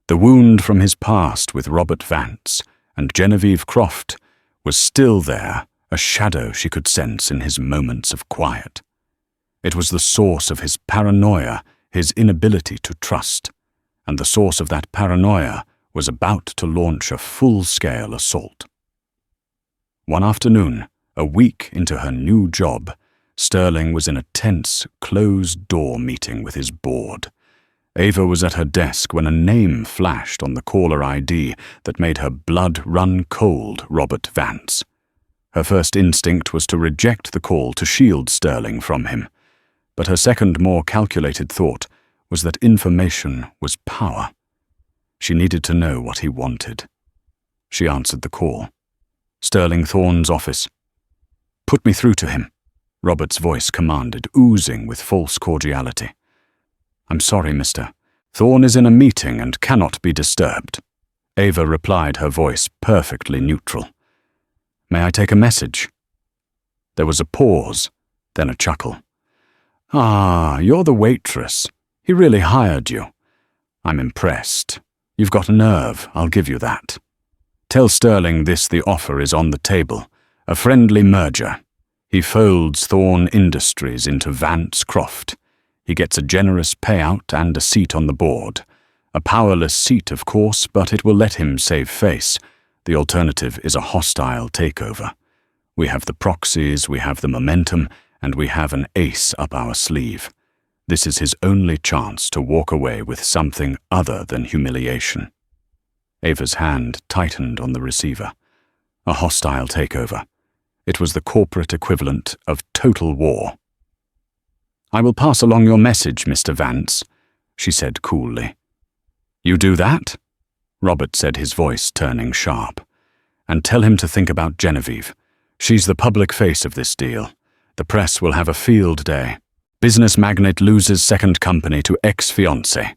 The wound from his past with Robert Vance and Genevieve Croft was still there, a shadow she could sense in his moments of quiet. It was the source of his paranoia, his inability to trust, and the source of that paranoia was about to launch a full-scale assault. One afternoon, a week into her new job, Sterling was in a tense, closed-door meeting with his board. Ava was at her desk when a name flashed on the caller ID that made her blood run cold: Robert Vance. Her first instinct was to reject the call to shield Sterling from him, but her second, more calculated thought was that information was power. She needed to know what he wanted. She answered the call. Sterling Thorne's office. "Put me through to him," Robert's voice commanded, oozing with false cordiality. "I'm sorry, mister. "Thorne is in a meeting and cannot be disturbed." Ava replied, her voice perfectly neutral. "May I take a message?" There was a pause, then a chuckle. "Ah, you're the waitress. He really hired you. I'm impressed. You've got nerve, I'll give you that. Tell Sterling the offer is on the table. A friendly merger. He folds Thorne Industries into Vance Croft. He gets a generous payout and a seat on the board. A powerless seat, of course, but it will let him save face. The alternative is a hostile takeover. We have the proxies, we have the momentum, and we have an ace up our sleeve. This is his only chance to walk away with something other than humiliation." Ava's hand tightened on the receiver. A hostile takeover. It was the corporate equivalent of total war. "I will pass along your message, Mr. Vance," she said coolly. "You do that?" Robert said, his voice turning sharp. "And tell him to think about Genevieve. She's the public face of this deal. The press will have a field day. Business magnate loses second company to ex-fiancé.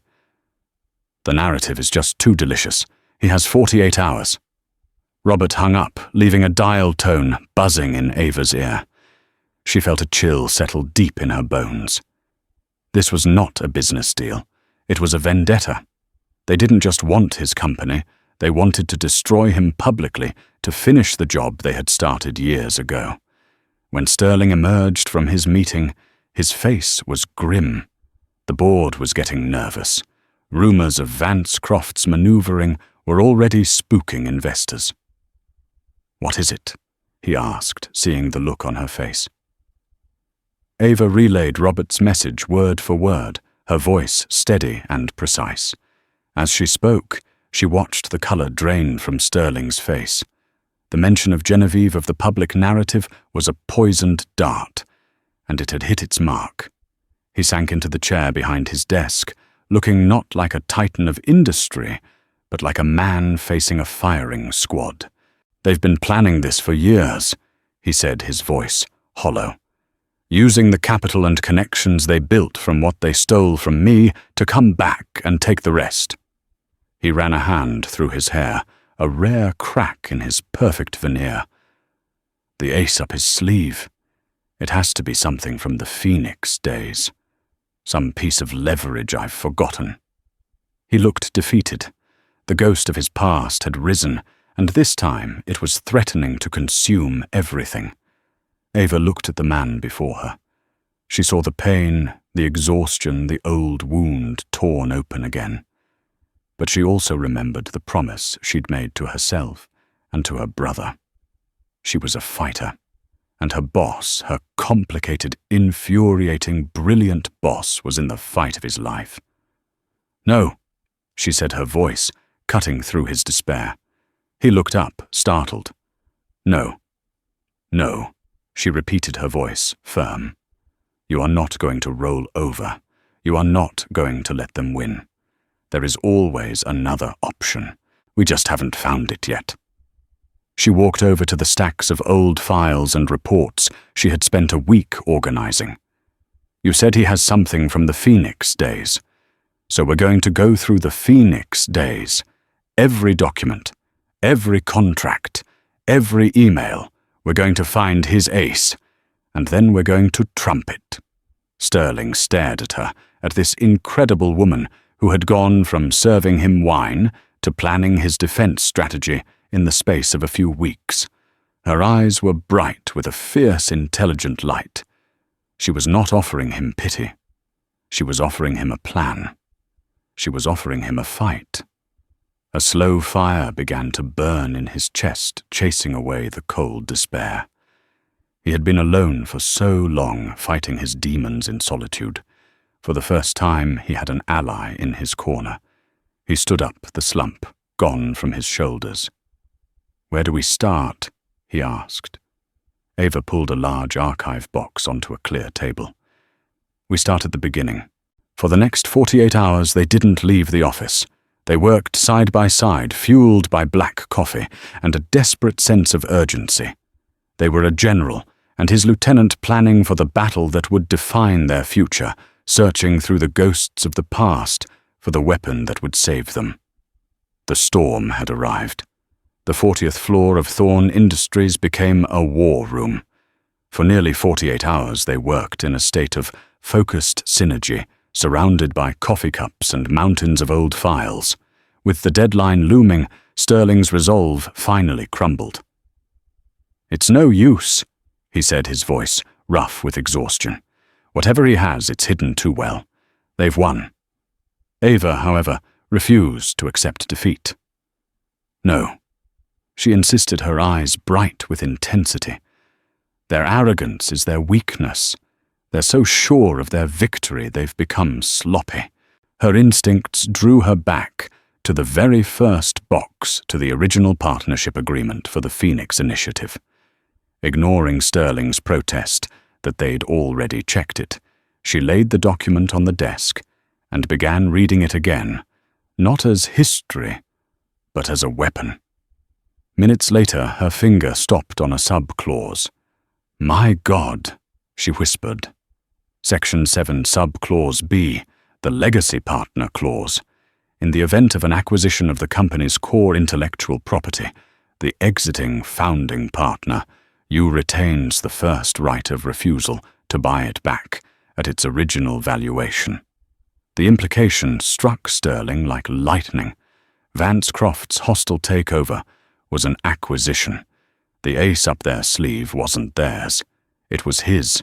The narrative is just too delicious. He has 48 hours. Robert hung up, leaving a dial tone buzzing in Ava's ear. She felt a chill settle deep in her bones. This was not a business deal. It was a vendetta. They didn't just want his company, they wanted to destroy him publicly to finish the job they had started years ago. When Sterling emerged from his meeting, his face was grim. The board was getting nervous. Rumors of Vance Croft's maneuvering were already spooking investors. "What is it?" he asked, seeing the look on her face. Ava relayed Robert's message word for word, her voice steady and precise. As she spoke, she watched the color drain from Sterling's face. The mention of Genevieve of the public narrative was a poisoned dart, and it had hit its mark. He sank into the chair behind his desk, looking not like a titan of industry, but like a man facing a firing squad. "They've been planning this for years," he said, his voice hollow. "Using the capital and connections they built from what they stole from me to come back and take the rest." He ran a hand through his hair, a rare crack in his perfect veneer. "The ace up his sleeve. It has to be something from the Phoenix days. Some piece of leverage I've forgotten." He looked defeated. The ghost of his past had risen, and this time it was threatening to consume everything. Ava looked at the man before her. She saw the pain, the exhaustion, the old wound torn open again. But she also remembered the promise she'd made to herself and to her brother. She was a fighter, and her boss, her complicated, infuriating, brilliant boss, was in the fight of his life. "No," she said, her voice cutting through his despair. He looked up, startled. "No. No," she repeated, her voice firm. "You are not going to roll over. You are not going to let them win. There is always another option. We just haven't found it yet." She walked over to the stacks of old files and reports she had spent a week organizing. "You said he has something from the Phoenix days. So we're going to go through the Phoenix days. Every document, every contract, every email. We're going to find his ace, and then we're going to trump it." Sterling stared at her, at this incredible woman who had gone from serving him wine to planning his defense strategy in the space of a few weeks. Her eyes were bright with a fierce, intelligent light. She was not offering him pity. She was offering him a plan. She was offering him a fight. A slow fire began to burn in his chest, chasing away the cold despair. He had been alone for so long, fighting his demons in solitude. For the first time, he had an ally in his corner. He stood up, the slump gone from his shoulders. "Where do we start?" he asked. Ava pulled a large archive box onto a clear table. "We start at the beginning. For the next 48 hours, they didn't leave the office. They worked side by side, fueled by black coffee and a desperate sense of urgency. They were a general and his lieutenant planning for the battle that would define their future, searching through the ghosts of the past for the weapon that would save them. The storm had arrived. The 40th floor of Thorne Industries became a war room. For nearly 48 hours they worked in a state of focused synergy, surrounded by coffee cups and mountains of old files. With the deadline looming, Sterling's resolve finally crumbled. "It's no use," he said, his voice rough with exhaustion. "Whatever he has, it's hidden too well. They've won." Ava, however, refused to accept defeat. "No," she insisted, her eyes bright with intensity. "Their arrogance is their weakness. They're so sure of their victory they've become sloppy." Her instincts drew her back to the very first box to the original partnership agreement for the Phoenix Initiative. Ignoring Sterling's protest that they'd already checked it, she laid the document on the desk and began reading it again, not as history, but as a weapon. Minutes later, her finger stopped on a sub-clause. "My God," she whispered. Section 7, Sub-Clause B, the Legacy Partner Clause. In the event of an acquisition of the company's core intellectual property, the exiting founding partner, you retains the first right of refusal to buy it back at its original valuation. The implication struck Sterling like lightning. Vance Croft's hostile takeover was an acquisition. The ace up their sleeve wasn't theirs. It was his.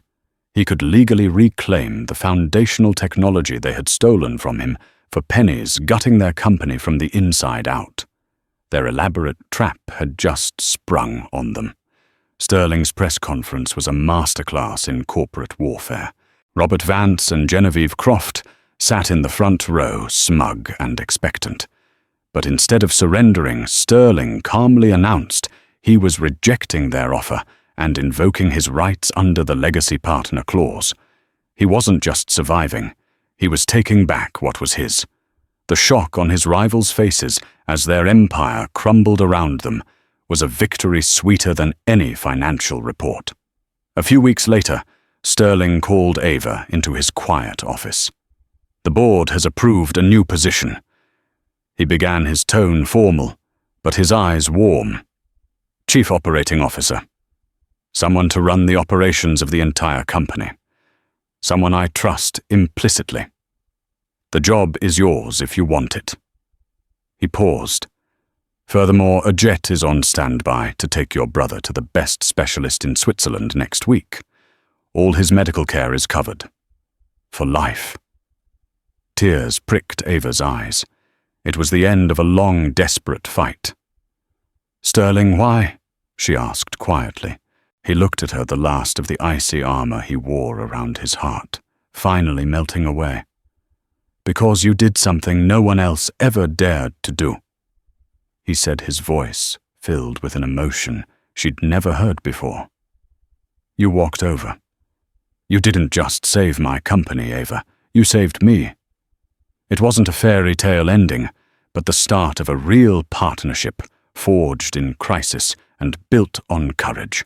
He could legally reclaim the foundational technology they had stolen from him for pennies, gutting their company from the inside out. Their elaborate trap had just sprung on them. Sterling's press conference was a masterclass in corporate warfare. Robert Vance and Genevieve Croft sat in the front row, smug and expectant. But instead of surrendering, Sterling calmly announced he was rejecting their offer and invoking his rights under the Legacy Partner Clause. He wasn't just surviving, he was taking back what was his. The shock on his rivals' faces as their empire crumbled around them was a victory sweeter than any financial report. A few weeks later, Sterling called Ava into his quiet office. "The board has approved a new position." He began, his tone formal, but his eyes warm. "Chief Operating Officer. Someone to run the operations of the entire company. Someone I trust implicitly. The job is yours if you want it." He paused. "Furthermore, a jet is on standby to take your brother to the best specialist in Switzerland next week. All his medical care is covered. For life." Tears pricked Ava's eyes. It was the end of a long, desperate fight. "Sterling, why?" she asked quietly. He looked at her, the last of the icy armor he wore around his heart, finally melting away. "Because you did something no one else ever dared to do," he said, his voice filled with an emotion she'd never heard before. "You walked over. You didn't just save my company, Ava. You saved me. It wasn't a fairy tale ending, but the start of a real partnership forged in crisis and built on courage.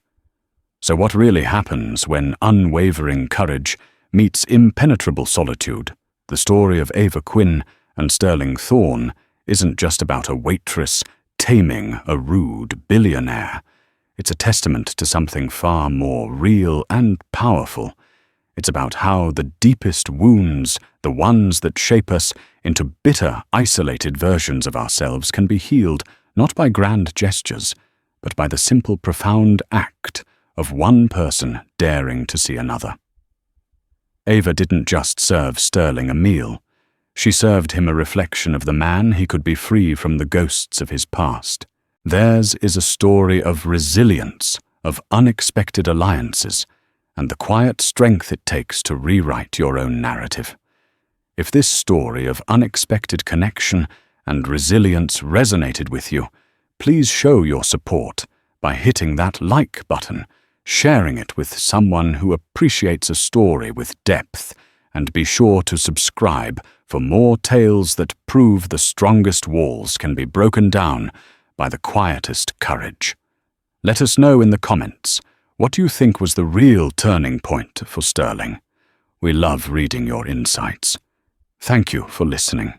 So what really happens when unwavering courage meets impenetrable solitude? The story of Ava Quinn and Sterling Thorne isn't just about a waitress taming a rude billionaire. It's a testament to something far more real and powerful. It's about how the deepest wounds, the ones that shape us into bitter, isolated versions of ourselves, can be healed not by grand gestures, but by the simple, profound act of one person daring to see another. Ava didn't just serve Sterling a meal. She served him a reflection of the man he could be free from the ghosts of his past. Theirs is a story of resilience, of unexpected alliances, and the quiet strength it takes to rewrite your own narrative. If this story of unexpected connection and resilience resonated with you, please show your support by hitting that like button, sharing it with someone who appreciates a story with depth, and be sure to subscribe for more tales that prove the strongest walls can be broken down by the quietest courage. Let us know in the comments, what do you think was the real turning point for Sterling? We love reading your insights. Thank you for listening.